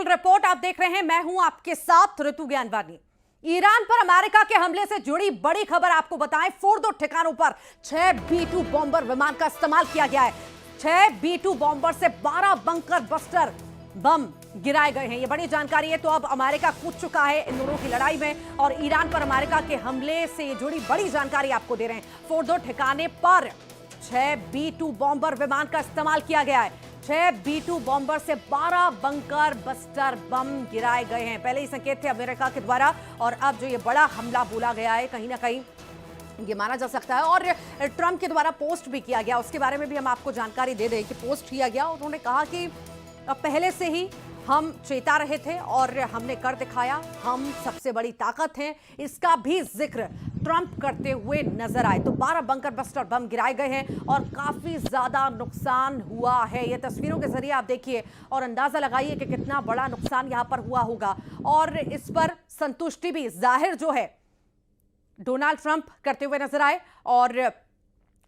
Report आप देख रहे हैं, मैं हूं आपके साथ ऋतु ज्ञानवानी। ईरान पर अमेरिका के हमले से जुड़ी बड़ी खबर आपको बताएं। फोर्दो ठिकानों पर 6 B-2 बॉम्बर विमान का इस्तेमाल किया गया है। 6 B-2 बॉम्बर से 12 बंकर बस्टर बम गिराए गए हैं। ये बड़ी जानकारी है। तो अब अमेरिका कूद चुका है इन दोनों की लड़ाई में और ईरान पर अमेरिका के हमले से जुड़ी बड़ी जानकारी आपको दे रहे हैं। फोर्दो ठिकाने पर 6 B-2 बॉम्बर विमान का इस्तेमाल किया गया है। 6 B-2 बॉम्बर से 12 बंकर बस्टर बम गिराए गए हैं। पहले ही संकेत थे अमेरिका के द्वारा और अब जो ये बड़ा हमला बोला गया है, कहीं ना कहीं ये माना जा सकता है। और ट्रंप के द्वारा पोस्ट भी किया गया, उसके बारे में भी हम आपको जानकारी दे दें कि पोस्ट किया गया। उन्होंने कहा कि पहले से ही हम चेता रहे थे और हमने कर दिखाया, हम सबसे बड़ी ताकत हैं। इसका भी जिक्र ट्रंप करते हुए नजर आए। तो 12 बंकर बस्टर बम गिराए गए हैं और काफी ज्यादा नुकसान हुआ है। ये तस्वीरों के जरिए आप देखिए और अंदाजा लगाइए कि कितना बड़ा नुकसान यहां पर हुआ होगा। और इस पर संतुष्टि भी जाहिर जो है डोनाल्ड ट्रंप करते हुए नजर आए और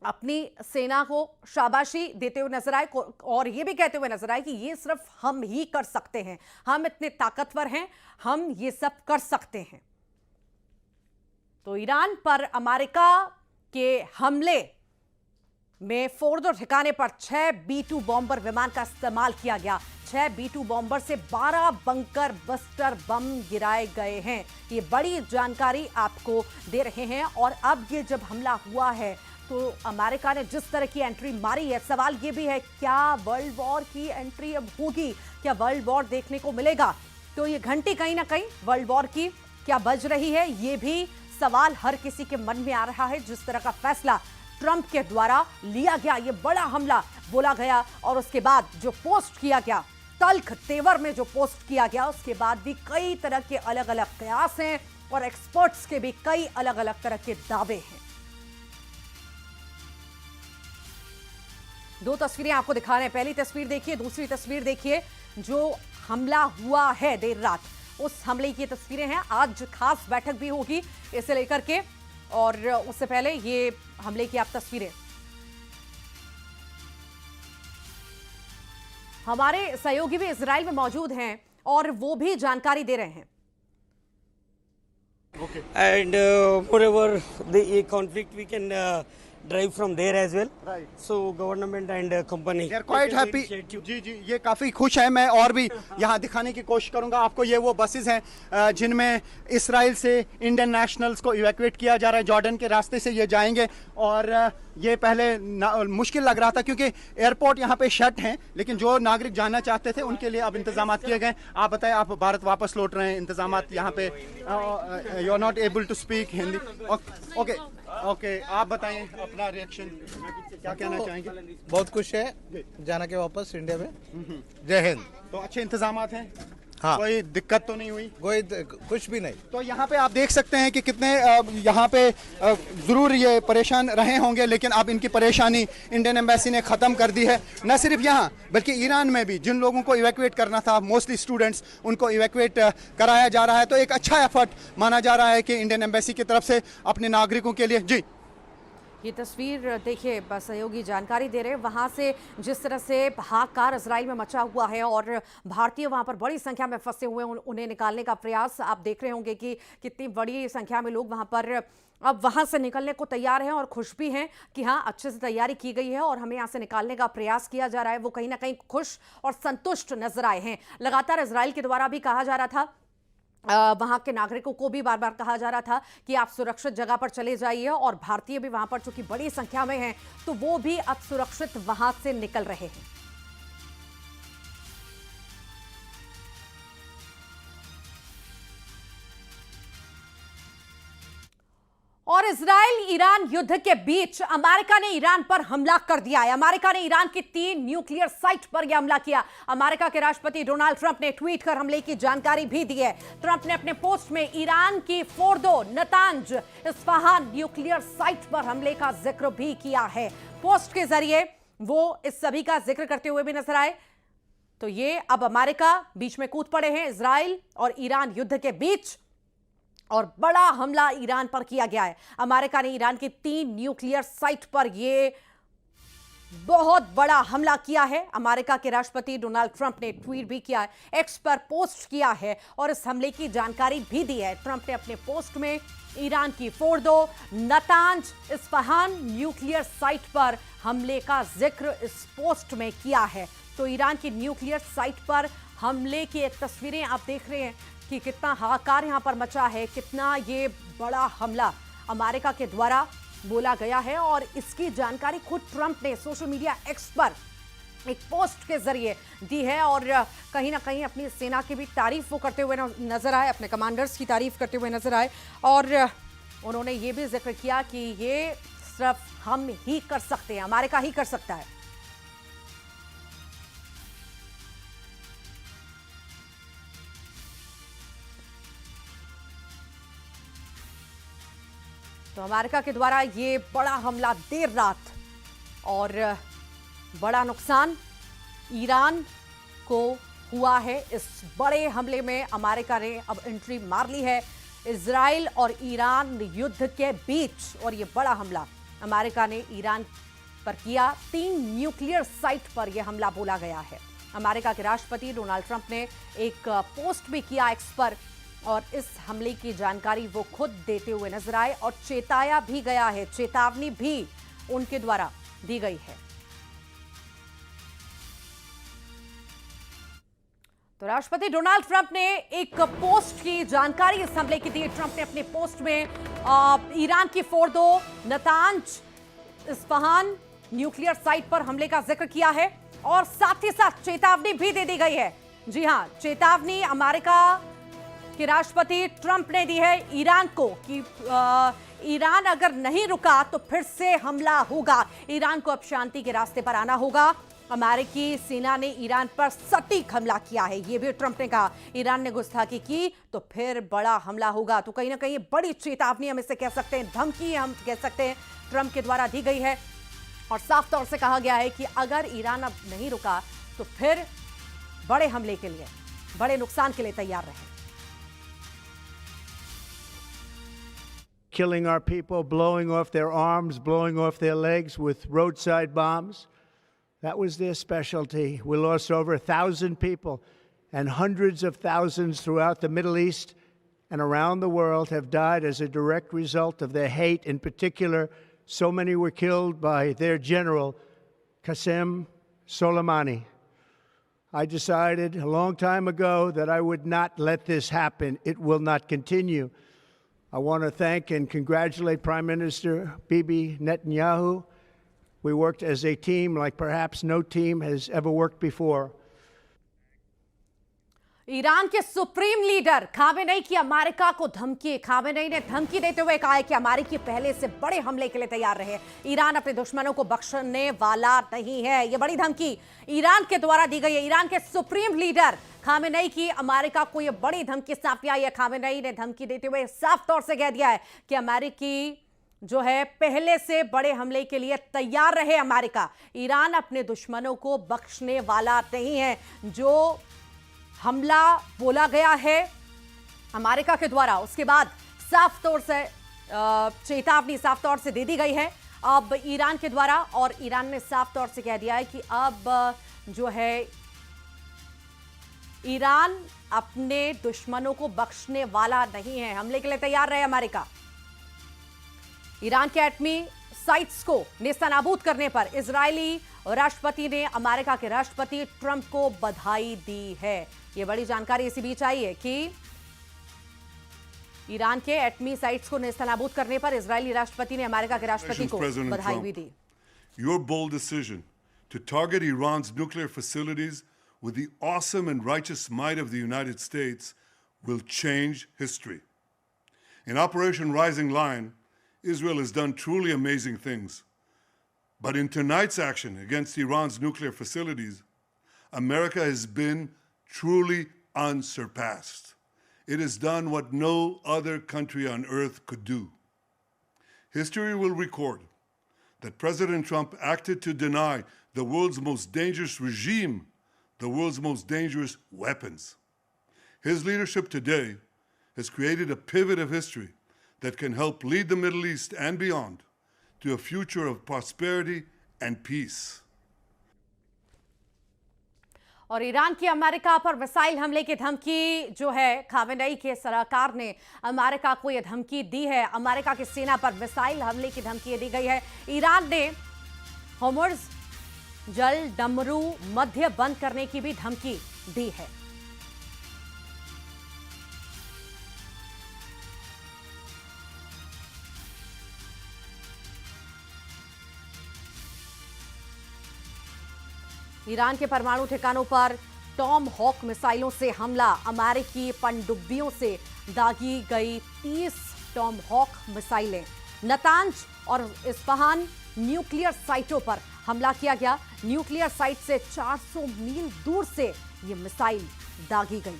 अपनी सेना को शाबाशी देते हुए नजर आए और ये भी कहते हुए नजर आए कि ये सिर्फ हम ही कर सकते हैं, हम इतने ताकतवर हैं, हम ये सब कर सकते हैं। तो ईरान पर अमेरिका के हमले में फोर्दो ठिकाने पर 6 B-2 बॉम्बर विमान का इस्तेमाल किया गया। 6 B-2 बॉम्बर से 12 बंकर बस्टर बम गिराए गए हैं। ये बड़ी जानकारी आपको दे रहे हैं। और अब ये जब हमला हुआ है तो अमेरिका ने जिस तरह की एंट्री मारी है, सवाल ये भी है क्या वर्ल्ड वॉर की एंट्री अब होगी, क्या वर्ल्ड वॉर देखने को मिलेगा। तो ये घंटी कहीं ना कहीं वर्ल्ड वॉर की क्या बज रही है, ये भी सवाल हर किसी के मन में आ रहा है। जिस तरह का फैसला ट्रंप के द्वारा लिया गया, ये बड़ा हमला बोला गया और उसके बाद जो पोस्ट किया गया, तल्ख तेवर में जो पोस्ट किया गया, उसके बाद भी कई तरह के अलग अलग कयास हैं और एक्सपर्ट्स के भी कई अलग अलग तरह के दावे हैं। दो तस्वीरें आपको दिखा रहे हैं। पहली तस्वीर देखिए, दूसरी तस्वीर देखिए। जो हमला हुआ है देर रात, उस हमले की तस्वीरें हैं। आज खास बैठक भी होगी इसे लेकर के और उससे पहले ये हमले की आप तस्वीरें। हमारे सहयोगी भी इजराइल में मौजूद हैं और वो भी जानकारी दे रहे हैं। And moreover, the conflict we can drive from there as well. Right. So government and company. They are quite happy. जी जी, ये काफ़ी खुश है। मैं और भी यहाँ दिखाने की कोशिश करूँगा आपको। ये वो बसेस हैं जिनमें इसराइल से इंडियन नेशनल्स को इवैक्यूएट किया जा रहा है। जॉर्डन के रास्ते से ये जाएंगे और ये पहले मुश्किल लग रहा था क्योंकि एयरपोर्ट यहाँ पे शट हैं, लेकिन जो नागरिक जाना चाहते थे उनके लिए अब इंतजाम किए गए। आप बताएं, आप भारत वापस लौट रहे हैं, इंतजाम यहाँ पे। You are not able to speak Hindi. Okay okay, आप बताएं अपना रिएक्शन, क्या कहना चाहेंगे? बहुत खुश है जाना के वापस इंडिया में। जय हिंद। तो अच्छे इंतजाम हैं? हाँ, कोई दिक्कत तो नहीं हुई? कोई कुछ भी नहीं। तो यहाँ पे आप देख सकते हैं कि कितने यहाँ पे ज़रूर ये परेशान रहे होंगे, लेकिन अब इनकी परेशानी इंडियन एम्बेसी ने ख़त्म कर दी है। न सिर्फ यहाँ बल्कि ईरान में भी जिन लोगों को इवैक्यूएट करना था, मोस्टली स्टूडेंट्स, उनको इवैक्यूएट कराया जा रहा है। तो एक अच्छा एफर्ट माना जा रहा है कि इंडियन एम्बेसी की तरफ से अपने नागरिकों के लिए। जी, ये तस्वीर देखिए, सहयोगी जानकारी दे रहे हैं। वहाँ से जिस तरह से हाहाकार इजराइल में मचा हुआ है और भारतीय वहाँ पर बड़ी संख्या में फंसे हुए हैं, उन्हें निकालने का प्रयास आप देख रहे होंगे कि कितनी बड़ी संख्या में लोग वहाँ पर अब वहाँ से निकलने को तैयार हैं और खुश भी हैं कि हाँ, अच्छे से तैयारी की गई है और हमें यहाँ से निकालने का प्रयास किया जा रहा है। वो कहीं ना कहीं खुश और संतुष्ट नजर आए हैं। लगातार इजराइल के द्वारा भी कहा जा रहा था, वहां के नागरिकों को भी बार बार कहा जा रहा था कि आप सुरक्षित जगह पर चले जाइए और भारतीय भी वहां पर चूंकि बड़ी संख्या में हैं तो वो भी अब सुरक्षित वहां से निकल रहे हैं। और इजराइल ईरान युद्ध के बीच अमेरिका ने ईरान पर हमला कर दिया है। अमेरिका ने ईरान की 3 न्यूक्लियर साइट पर यह हमला किया। अमेरिका के राष्ट्रपति डोनाल्ड ट्रंप ने ट्वीट कर हमले की जानकारी भी दी है। ट्रंप ने अपने पोस्ट में ईरान की Fordow, Natanz, Isfahan nuclear site पर हमले का जिक्र भी किया है। पोस्ट के जरिए वो इस सभी का जिक्र करते हुए भी नजर आए। तो ये अब अमेरिका बीच में कूद पड़े हैं, इजराइल और ईरान युद्ध के बीच, और बड़ा हमला ईरान पर किया गया है। अमेरिका ने ईरान की 3 न्यूक्लियर साइट पर यह बहुत बड़ा हमला किया है। अमेरिका के राष्ट्रपति डोनाल्ड ट्रंप ने ट्वीट भी किया है, एक्स पर पोस्ट किया है और इस हमले की जानकारी भी दी है। ट्रंप ने अपने पोस्ट में ईरान की Fordow, Natanz, Isfahan nuclear site पर हमले का जिक्र इस पोस्ट में किया है। तो ईरान की न्यूक्लियर साइट पर हमले की एक तस्वीरें आप देख रहे हैं कि कितना हाहाकार यहां पर मचा है, कितना ये बड़ा हमला अमेरिका के द्वारा बोला गया है। और इसकी जानकारी खुद ट्रंप ने सोशल मीडिया एक्स पर एक पोस्ट के जरिए दी है और कहीं ना कहीं अपनी सेना की भी तारीफ वो करते हुए नजर आए, अपने कमांडर्स की तारीफ करते हुए नजर आए। और उन्होंने ये भी जिक्र किया कि ये सिर्फ हम ही कर सकते हैं, अमेरिका ही कर सकता है। तो अमेरिका के द्वारा ये बड़ा हमला देर रात और बड़ा नुकसान ईरान को हुआ है। इस बड़े हमले में अमेरिका ने अब एंट्री मार ली है इजराइल और ईरान युद्ध के बीच। और ये बड़ा हमला अमेरिका ने ईरान पर किया, 3 न्यूक्लियर साइट पर यह हमला बोला गया है। अमेरिका के राष्ट्रपति डोनाल्ड ट्रंप ने एक पोस्ट भी किया एक्स पर और इस हमले की जानकारी वो खुद देते हुए नजर आए और चेताया भी गया है, चेतावनी भी उनके द्वारा दी गई है। तो राष्ट्रपति डोनाल्ड ट्रंप ने एक पोस्ट की जानकारी इस हमले की दी। ट्रंप ने अपने पोस्ट में ईरान की Fordow, Natanz, Isfahan nuclear site पर हमले का जिक्र किया है और साथ ही साथ चेतावनी भी दे दी गई है। जी हां, चेतावनी अमेरिका के राष्ट्रपति ट्रंप ने दी है ईरान को कि ईरान अगर नहीं रुका तो फिर से हमला होगा, ईरान को अब शांति के रास्ते पर आना होगा। अमेरिकी सेना ने ईरान पर सटीक हमला किया है, यह भी ट्रंप ने कहा। ईरान ने गुस्ताखी की तो फिर बड़ा हमला होगा। तो कहीं ना कहीं बड़ी चेतावनी हम इसे कह सकते हैं, धमकी हम कह सकते हैं, ट्रंप के द्वारा दी गई है और साफ तौर से कहा गया है कि अगर ईरान अब नहीं रुका तो फिर बड़े हमले के लिए, बड़े नुकसान के लिए तैयार रहे। Killing our people, blowing off their arms, blowing off their legs with roadside bombs. That was their specialty. We lost over 1,000 people, and hundreds of thousands throughout the Middle East and around the world have died as a direct result of their hate. In particular, so many were killed by their general, Qasem Soleimani. I decided a long time ago that I would not let this happen. It will not continue. I want to thank and congratulate Prime Minister Bibi Netanyahu. We worked as a team like perhaps no team has ever worked before. Iran के supreme leader Khamenei की America को धमकी। Khamenei ने धमकी देते हुए कहा है कि अमेरिकी पहले से बड़े हमले के लिए तैयार रहे। ईरान अपने दुश्मनों को बख्शने वाला नहीं है, यह बड़ी धमकी ईरान के द्वारा दी गई है। ईरान के सुप्रीम लीडर खामेनेई की अमेरिका को यह बड़ी धमकी सामने आई है। खामेनेई ने धमकी देते हुए साफ तौर से कह दिया है कि अमेरिकी जो है पहले से बड़े हमले के लिए तैयार रहे। अमेरिका, ईरान अपने दुश्मनों को बख्शने वाला नहीं है। जो हमला बोला गया है अमेरिका के द्वारा, उसके बाद साफ तौर से चेतावनी साफ तौर से दे दी गई है अब ईरान के द्वारा। और ईरान ने साफ तौर से कह दिया है कि अब जो है ईरान अपने दुश्मनों को बख्शने वाला नहीं है, हमले के लिए तैयार रहे अमेरिका। ईरान के एटमी साइट्स को नेस्तनाबूद करने पर इजरायली राष्ट्रपति ने अमेरिका के राष्ट्रपति ट्रंप को बधाई दी है। यह बड़ी जानकारी इसी बीच आई है कि ईरान के एटमी साइट्स को नेस्तनाबूद करने पर इजरायली राष्ट्रपति ने अमेरिका के राष्ट्रपति को बधाई भी दी। Your bold decision to target Iran's nuclear facilities with the awesome and righteous might of the United States will change history. In Operation Rising Lion, Israel has done truly amazing things. But in tonight's action against Iran's nuclear facilities, America has been truly unsurpassed. It has done what no other country on earth could do. History will record that President Trump acted to deny the world's most dangerous regime the world's most dangerous weapons. His leadership today has created a pivot of history that can help lead the Middle East and beyond to a future of prosperity and peace. और Iran की America पर missile हमले की धमकी जो है, Khamenei के सलाहकार ने अमेरिका को यह धमकी दी है। अमेरिका की सेना पर मिसाइल हमले की धमकी दी गई है। ईरान ने होर्मुज़ जल डमरू मध्य बंद करने की भी धमकी दी है। ईरान के परमाणु ठिकानों पर टॉम हॉक मिसाइलों से हमला। अमेरिकी पनडुब्बियों से दागी गई 30 टॉम हॉक मिसाइलें। नतांज और इस्फहान न्यूक्लियर साइटों पर हमला किया गया। न्यूक्लियर साइट से 400 मील दूर से ये मिसाइल दागी गई।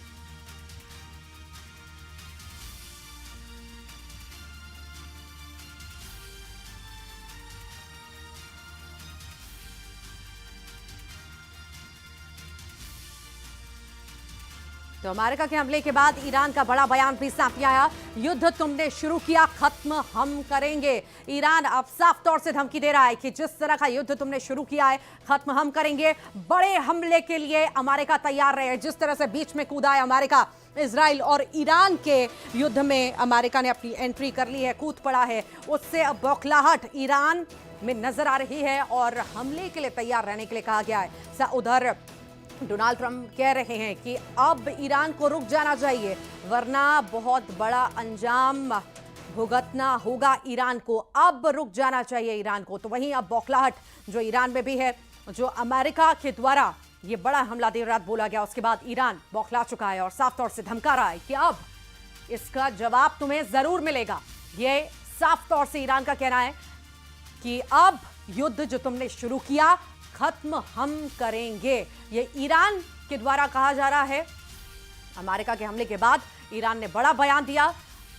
तो अमेरिका के हमले के बाद ईरान का बड़ा बयान भी सामने आया। युद्ध तुमने शुरू किया, खत्म हम करेंगे। ईरान अब साफ तौर से धमकी दे रहा है कि जिस तरह का युद्ध तुमने शुरू किया है, खत्म हम करेंगे। बड़े हमले के लिए अमेरिका तैयार रहे। जिस तरह से बीच में कूदा है अमेरिका, इजराइल और ईरान के युद्ध में अमेरिका ने अपनी एंट्री कर ली है, कूद पड़ा है। उससे अब बौखलाहट ईरान में नजर आ रही है और हमले के लिए तैयार रहने के लिए कहा गया है। उधर डोनाल्ड ट्रंप कह रहे हैं कि अब ईरान को रुक जाना चाहिए, वरना बहुत बड़ा अंजाम भुगतना होगा ईरान को। अब रुक जाना चाहिए ईरान को। तो वहीं अब बौखलाहट जो ईरान में भी है, जो अमेरिका के द्वारा ये बड़ा हमला देर रात बोला गया, उसके बाद ईरान बौखला चुका है और साफ तौर से धमका रहा है कि अब इसका जवाब तुम्हें जरूर मिलेगा। ये साफ तौर से ईरान का कहना है कि अब युद्ध जो तुमने शुरू किया, खत्म हम करेंगे। ये ईरान के द्वारा कहा जा रहा है। अमेरिका के हमले के बाद ईरान ने बड़ा बयान दिया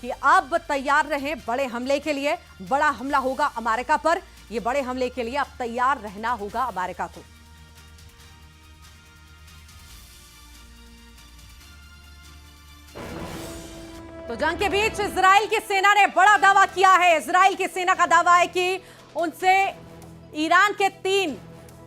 कि अब तैयार रहें बड़े हमले के लिए। बड़ा हमला होगा अमेरिका पर। ये बड़े हमले के लिए अब तैयार रहना होगा अमेरिका को। तो जंग के बीच इजराइल की सेना ने बड़ा दावा किया है। इजराइल की सेना का दावा है कि उनसे ईरान के 3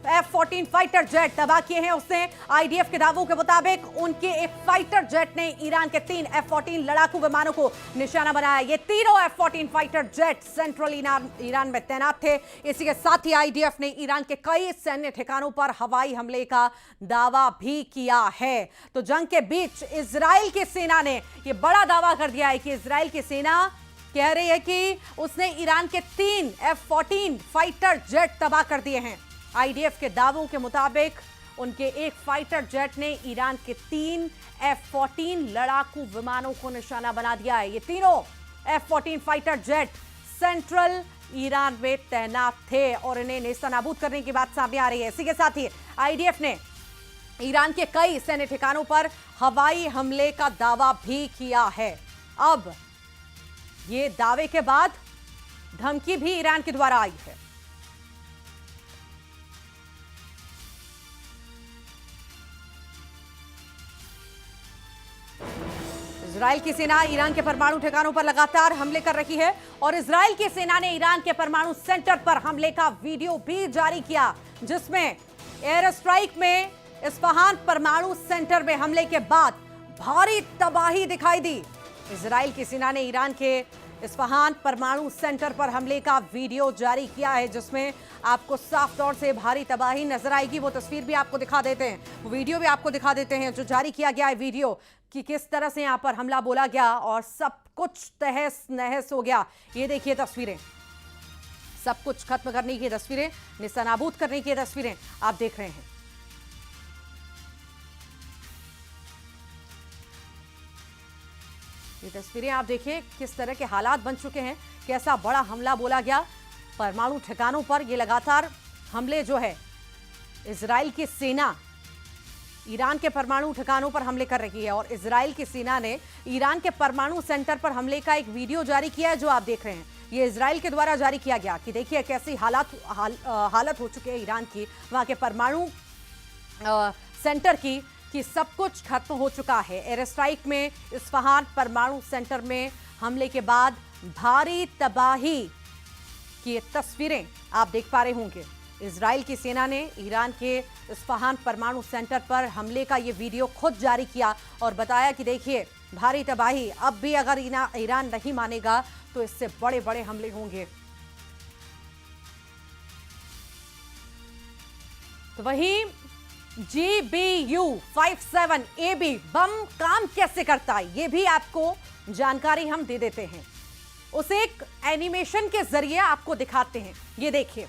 F-14 फाइटर जेट तबाह किए हैं उसने। आईडीएफ के दावों के मुताबिक उनके एक फाइटर जेट ने ईरान के 3 F-14 लड़ाकू विमानों को निशाना बनाया। ये तीनों F-14 fighter jet central Iran में तैनात थे। इसी के साथ ही आईडीएफ ने ईरान के कई सैन्य ठिकानों पर हवाई हमले का दावा भी किया है। तो जंग के बीच इजराइल की सेना ने यह बड़ा दावा कर दिया है कि इजराइल की सेना कह रही है कि उसने ईरान के 3 F-14 फाइटर जेट तबाह कर दिए हैं। आईडीएफ के दावों के मुताबिक उनके एक फाइटर जेट ने ईरान के 3 F-14 लड़ाकू विमानों को निशाना बना दिया है। ये तीनों F-14 fighter jet central Iran में तैनात थे और इन्हें नेस्तनाबूद करने की बात सामने आ रही है। इसी के साथ ही आईडीएफ ने ईरान के कई सैन्य ठिकानों पर हवाई हमले का दावा भी किया है। अब ये दावे के बाद धमकी भी ईरान के द्वारा आई है। इजराइल की सेना ईरान के परमाणु ठिकानों पर लगातार हमले कर रही है और इजराइल की सेना ने ईरान के परमाणु सेंटर पर हमले का वीडियो भी जारी किया, जिसमें एयर स्ट्राइक में इस्फहान परमाणु सेंटर में हमले के बाद भारी तबाही दिखाई दी। इजराइल की सेना ने ईरान के इस्फहान परमाणु सेंटर पर हमले का वीडियो जारी किया है, जिसमें आपको साफ तौर से भारी तबाही नजर आएगी। वो तस्वीर भी आपको दिखा देते हैं, वो वीडियो भी आपको दिखा देते हैं जो जारी किया गया है वीडियो, कि किस तरह से यहां पर हमला बोला गया और सब कुछ तहस नहस हो गया। ये देखिए तस्वीरें, सब कुछ खत्म करने की तस्वीरें, निस्तानाबूद करने की तस्वीरें आप देख रहे हैं। ये तस्वीरें आप देखिए किस तरह के हालात बन चुके हैं, कैसा बड़ा हमला बोला गया परमाणु ठिकानों पर। ये लगातार हमले जो है, इजराइल की सेना ईरान के परमाणु ठिकानों पर हमले कर रही है और इजराइल की सेना ने ईरान के परमाणु सेंटर पर हमले का एक वीडियो जारी किया है, जो आप देख रहे हैं। ये इजराइल के द्वारा जारी किया गया कि देखिए कैसी हालत हो चुकी है ईरान की, वहां के परमाणु सेंटर की, कि सब कुछ खत्म हो चुका है। एयर स्ट्राइक में इस्फहान परमाणु सेंटर में हमले के बाद भारी तबाही की तस्वीरें आप देख पा रहे होंगे। इजराइल की सेना ने ईरान के इस्फहान परमाणु सेंटर पर हमले का ये वीडियो खुद जारी किया और बताया कि देखिए भारी तबाही, अब भी अगर ईरान नहीं मानेगा तो इससे बड़े बड़े हमले होंगे। तो वहीं GBU-57AB बम काम कैसे करता है ये भी आपको जानकारी हम दे देते हैं। उसे एक एनिमेशन के जरिए आपको दिखाते हैं। ये देखिए,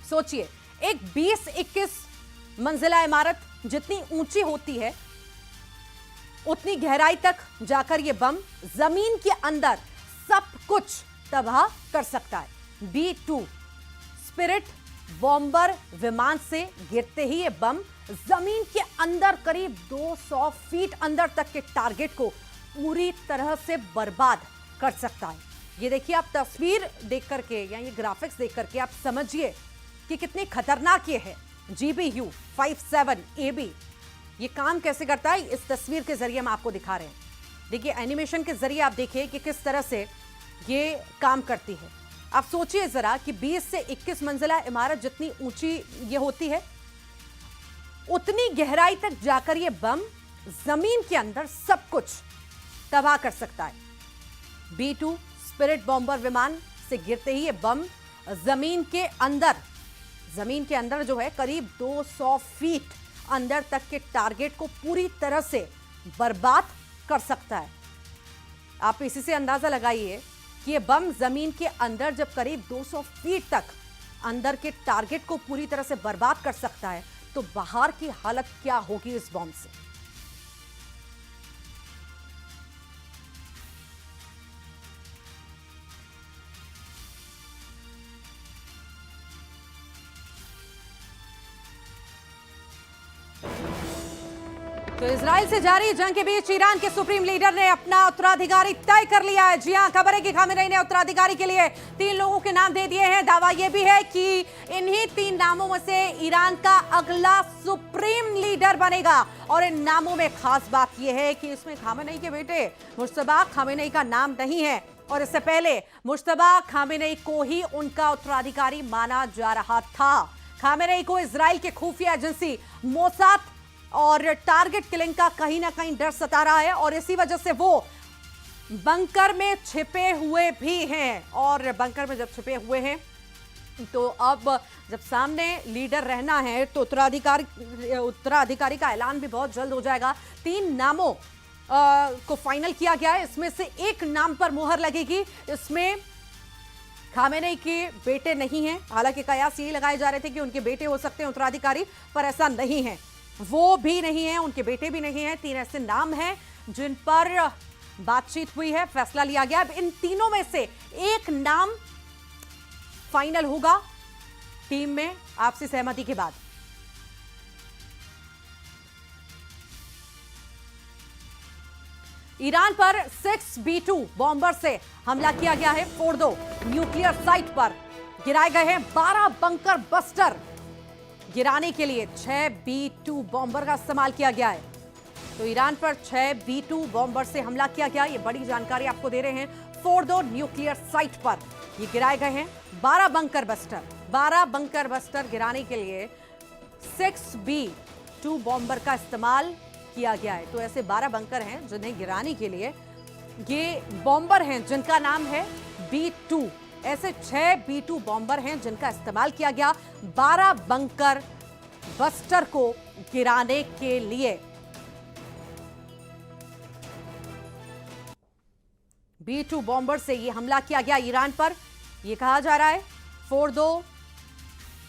सोचिए एक 20-21 मंजिला इमारत जितनी ऊंची होती है उतनी गहराई तक जाकर यह बम जमीन के अंदर सब कुछ तबाह कर सकता है। B-2 स्पिरिट बॉम्बर विमान से गिरते ही ये बम जमीन के अंदर करीब 200 फीट अंदर तक के टारगेट को पूरी तरह से बर्बाद कर सकता है। ये देखिए, आप तस्वीर देख करके या ये ग्राफिक्स देख करके आप समझिए कि कितनी खतरनाक ये है। GBU-57AB ये काम कैसे करता है, इस तस्वीर के जरिए हम आपको दिखा रहे हैं। देखिए, एनिमेशन के जरिए आप देखिए कि किस तरह से ये काम करती है। आप सोचिए जरा कि 20 से 21 मंजिला इमारत जितनी ऊंची ये होती है उतनी गहराई तक जाकर ये बम जमीन के अंदर सब कुछ तबाह कर सकता है। B-2 स्पिरिट बॉम्बर विमान से गिरते ही ये बम जमीन के अंदर जो है करीब 200 फीट अंदर तक के टारगेट को पूरी तरह से बर्बाद कर सकता है। आप इसी से अंदाजा लगाइए कि ये बम जमीन के अंदर जब करीब 200 फीट तक अंदर के टारगेट को पूरी तरह से बर्बाद कर सकता है तो बाहर की हालत क्या होगी इस बम से। तो इजराइल से जारी जंग के बीच ईरान के सुप्रीम लीडर ने अपना उत्तराधिकारी तय कर लिया है। जी हां, खबर है कि खामेनेई ने उत्तराधिकारी के लिए 3 लोगों के नाम दे दिए हैं। दावा यह भी है कि इन्हीं 3 नामों में से ईरान का अगला सुप्रीम लीडर बनेगा। और इन नामों में खास बात यह है कि इसमें खामेनेई के बेटे मुज्तबा खामेनेई का नाम नहीं है और इससे पहले मुज्तबा खामेनेई को ही उनका उत्तराधिकारी माना जा रहा था। खामेनेई को इजराइल के खुफिया एजेंसी मोसाद और टारगेट किलिंग का कहीं ना कहीं डर सता रहा है और इसी वजह से वो बंकर में छिपे हुए भी हैं। और बंकर में जब छिपे हुए हैं तो अब जब सामने लीडर रहना है तो उत्तराधिकारी का ऐलान भी बहुत जल्द हो जाएगा। 3 नामों को फाइनल किया गया है। इसमें से एक नाम पर मुहर लगेगी। इसमें खामेनेई के बेटे नहीं हैं। हालांकि कयास यही लगाए जा रहे थे कि उनके बेटे हो सकते हैं उत्तराधिकारी, पर ऐसा नहीं है। वो भी नहीं है, उनके बेटे भी नहीं है। 3 ऐसे नाम हैं जिन पर बातचीत हुई है, फैसला लिया गया। अब इन तीनों में से एक नाम फाइनल होगा टीम में आपसी सहमति के बाद। ईरान पर 6B-2 बॉम्बर से हमला किया गया है। फोर्डो न्यूक्लियर साइट पर गिराए गए हैं 12 बंकर बस्टर। गिराने के लिए 6B-2 बॉम्बर का इस्तेमाल किया गया है। तो ईरान पर 6B-2 बॉम्बर से हमला किया गया। ये बड़ी जानकारी आपको दे रहे हैं। फोर्डो न्यूक्लियर साइट पर ये गिराए गए हैं 12 बंकर बस्टर। 12 बंकर बस्टर गिराने के लिए 6B-2 बॉम्बर का इस्तेमाल किया गया है। तो ऐसे 12 बंकर हैं जिन्हें गिराने के लिए ये बॉम्बर हैं जिनका नाम है B-2। ऐसे 6B-2 बॉम्बर हैं जिनका इस्तेमाल किया गया 12 बंकर बस्टर को गिराने के लिए। B-2 बॉम्बर से यह हमला किया गया ईरान पर। यह कहा जा रहा है फोर्डो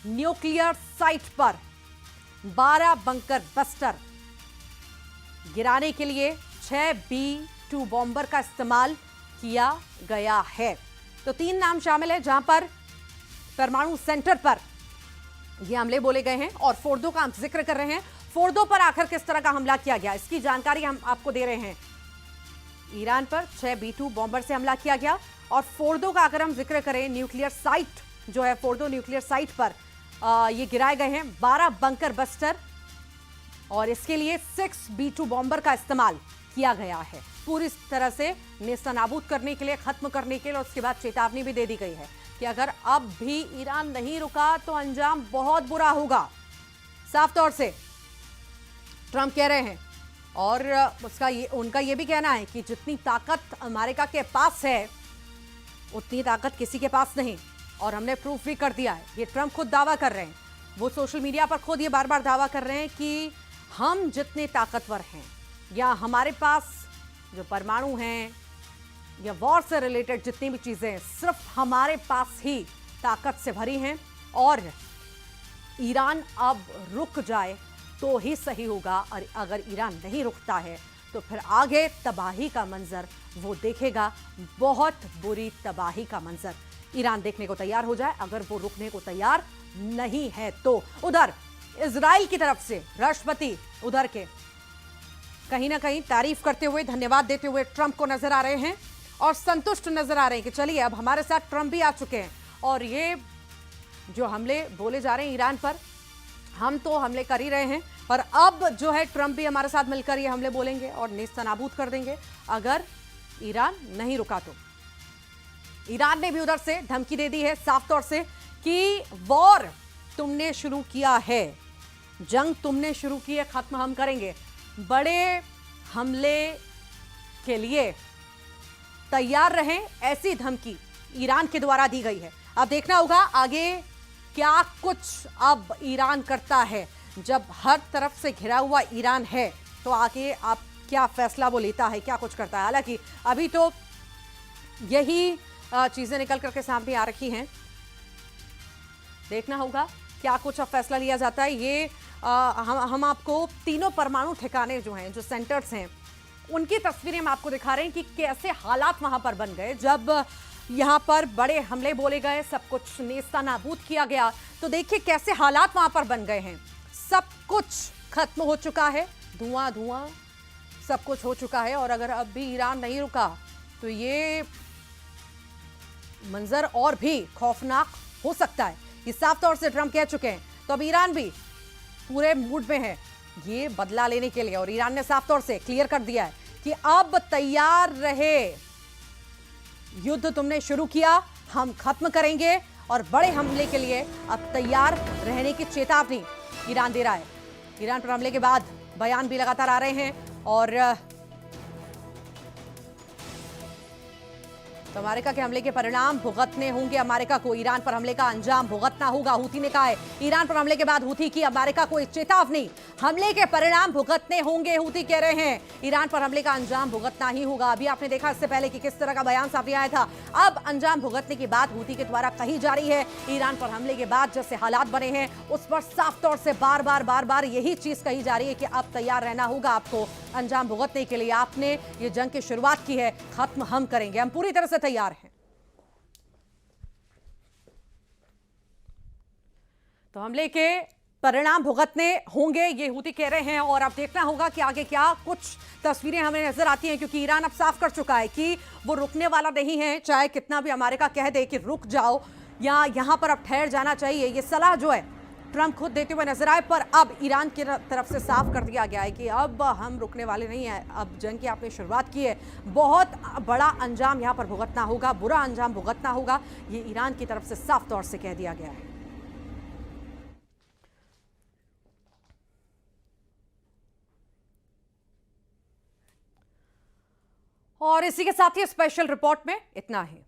न्यूक्लियर साइट पर 12 बंकर बस्टर गिराने के लिए 6B-2 बॉम्बर का इस्तेमाल किया गया है। तो 3 नाम शामिल है जहां पर परमाणु सेंटर पर ये हमले बोले गए हैं और फोर्डो का हम जिक्र कर रहे हैं। फोर्डो पर आखिर किस तरह का हमला किया गया इसकी जानकारी हम आपको दे रहे हैं। ईरान पर 6B-2 बॉम्बर से हमला किया गया और फोर्डो का अगर हम जिक्र करें, न्यूक्लियर साइट जो है फोर्डो न्यूक्लियर साइट पर ये गिराए गए हैं 12 बंकर बस्टर और इसके लिए 6B-2 बॉम्बर का इस्तेमाल किया गया है पूरी तरह से नेस्तनाबूद करने के लिए, खत्म करने के लिए। और उसके बाद चेतावनी भी दे दी गई है कि अगर अब भी ईरान नहीं रुका तो अंजाम बहुत बुरा होगा। साफ तौर से ट्रंप कह रहे हैं और उनका ये भी कहना है कि जितनी ताकत अमेरिका के पास है उतनी ताकत किसी के पास नहीं, और हमने प्रूफ भी कर दिया है। ये ट्रंप खुद दावा कर रहे हैं, वो सोशल मीडिया पर खुद ये बार बार दावा कर रहे हैं कि हम जितने ताकतवर हैं या हमारे पास जो परमाणु हैं या वॉर से रिलेटेड जितनी भी चीजें सिर्फ हमारे पास ही ताकत से भरी हैं, और ईरान अब रुक जाए तो ही सही होगा, और अगर ईरान नहीं रुकता है तो फिर आगे तबाही का मंजर वो देखेगा, बहुत बुरी तबाही का मंजर ईरान देखने को तैयार हो जाए अगर वो रुकने को तैयार नहीं है तो। उधर इजराइल की तरफ से राष्ट्रपति उधर के कहीं ना कहीं तारीफ करते हुए, धन्यवाद देते हुए ट्रंप को नजर आ रहे हैं और संतुष्ट नजर आ रहे हैं कि चलिए अब हमारे साथ ट्रंप भी आ चुके हैं, और ये जो हमले बोले जा रहे हैं ईरान पर, हम तो हमले कर ही रहे हैं, पर अब जो है ट्रंप भी हमारे साथ मिलकर ये हमले बोलेंगे और नेस्तनाबूद कर देंगे अगर ईरान नहीं रुका तो। ईरान ने भी उधर से धमकी दे दी है साफ तौर से कि वॉर तुमने शुरू किया है, जंग तुमने शुरू की है, खत्म हम करेंगे। बड़े हमले के लिए तैयार रहें, ऐसी धमकी ईरान के द्वारा दी गई है। अब देखना होगा आगे क्या कुछ अब ईरान करता है। जब हर तरफ से घिरा हुआ ईरान है तो आगे आप क्या फैसला वो लेता है, क्या कुछ करता है। हालांकि अभी तो यही चीजें निकल करके सामने आ रखी हैं, देखना होगा क्या कुछ अब फैसला लिया जाता है। ये हम आपको तीनों परमाणु ठिकाने जो हैं, जो सेंटर्स हैं, उनकी तस्वीरें हम आपको दिखा रहे हैं कि कैसे हालात वहां पर बन गए जब यहां पर बड़े हमले बोले गए, सब कुछ नेस्तनाबूद किया गया। तो देखिए कैसे हालात वहां पर बन गए हैं, सब कुछ खत्म हो चुका है, धुआं धुआं सब कुछ हो चुका है। और अगर अब भी ईरान नहीं रुका तो ये मंजर और भी खौफनाक हो सकता है, ये साफ तौर से ट्रंप कह चुके हैं। तो अब ईरान भी पूरे मूड में है ये बदला लेने के लिए, और ईरान ने साफ तौर से क्लियर कर दिया है कि अब तैयार रहे, युद्ध तुमने शुरू किया, हम खत्म करेंगे, और बड़े हमले के लिए अब तैयार रहने की चेतावनी ईरान दे रहा है। ईरान पर हमले के बाद बयान भी लगातार आ रहे हैं, और तो अमेरिका के हमले के परिणाम भुगतने होंगे अमेरिका को, ईरान पर हमले का अंजाम भुगतना होगा, हूथी ने कहा है। ईरान पर हमले के बाद हूथी की अमेरिका को चेतावनी, हमले के परिणाम भुगतने होंगे, हूथी कह रहे हैं ईरान पर हमले का अंजाम भुगतना ही होगा। अभी आपने देखा इससे पहले कि किस तरह का बयान सामने आया था, अब अंजाम भुगतने की बात हूथी के द्वारा कही जा रही है। ईरान पर हमले के बाद जैसे हालात बने हैं उस पर साफ तौर से बार बार यही चीज कही जा रही है कि अब तैयार रहना होगा आपको अंजाम भुगतने के लिए। आपने ये जंग की शुरुआत की है, खत्म हम करेंगे, हम पूरी तरह से तैयार हैं। तो हमले के परिणाम भुगतने होंगे ये हूती कह रहे हैं, और अब देखना होगा कि आगे क्या कुछ तस्वीरें हमें नजर आती हैं, क्योंकि ईरान अब साफ कर चुका है कि वो रुकने वाला नहीं है। चाहे कितना भी अमेरिका कह दे कि रुक जाओ या यहां पर अब ठहर जाना चाहिए, ये सलाह जो है ट्रंप खुद देते हुए नजर आए, पर अब ईरान की तरफ से साफ कर दिया गया है कि अब हम रुकने वाले नहीं हैं। अब जंग की आपने शुरुआत की है, बहुत बड़ा अंजाम यहां पर भुगतना होगा, बुरा अंजाम भुगतना होगा, ये ईरान की तरफ से साफ तौर से कह दिया गया है। और इसी के साथ ही स्पेशल रिपोर्ट में इतना ही।